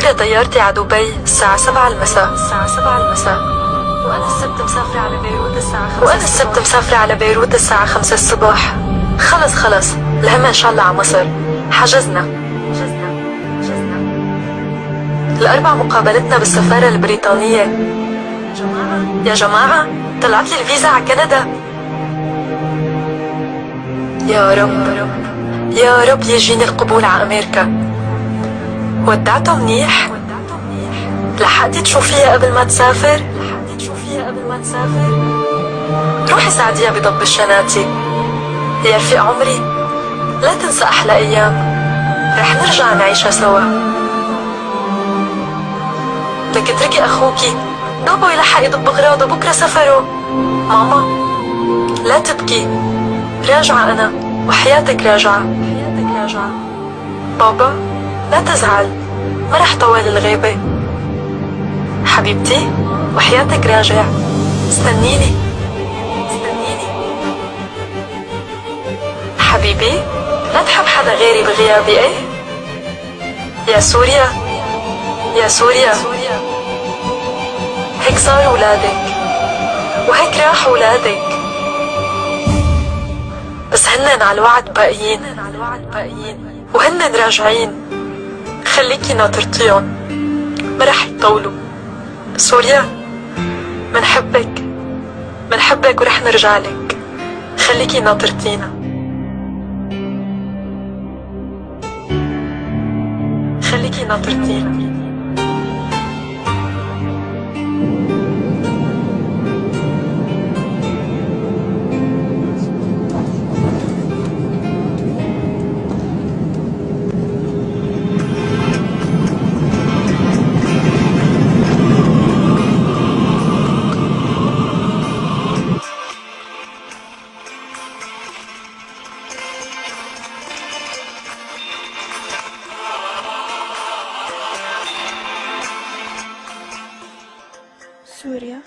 بكرة طيارتي على دبي الساعة 7 المساء. وأنا السبت مسافرة على بيروت الساعة 5 الصبح. خلص الهم إن شاء الله على مصر. حجزنا. الأربع مقابلتنا بالسفارة البريطانية. يا جماعة طلعت لي الفيزا على كندا. يا رب يجيني القبول على أمريكا. ودعته منيح؟ لحقتي تشوفيها قبل ما تسافر؟ روحي ساعديها بضب الشناتي. يا رفيق عمري لا تنسى أحلى أيام، رح نرجع نعيشها سوا. لك اتركي أخوكي دوبه يلحق يضب أغراضه، بكرة سفره. ماما لا تبكي، راجعة أنا وحياتك راجعة. بابا لا تزعل، ما رح طول الغيبة. حبيبتي وحياتك راجع، استنيني. حبيبي لا تحب حدا غيري بغيابي. ايه يا سوريا هيك صاروا ولادك وهيك راحوا ولادك، بس هنن على الوعد باقيين وهنن راجعين. خليكي ناطرتيهم، ما رح يطولوا. سوريا منحبك ورح نرجع لك. خليكي ناطرتينا. سوريا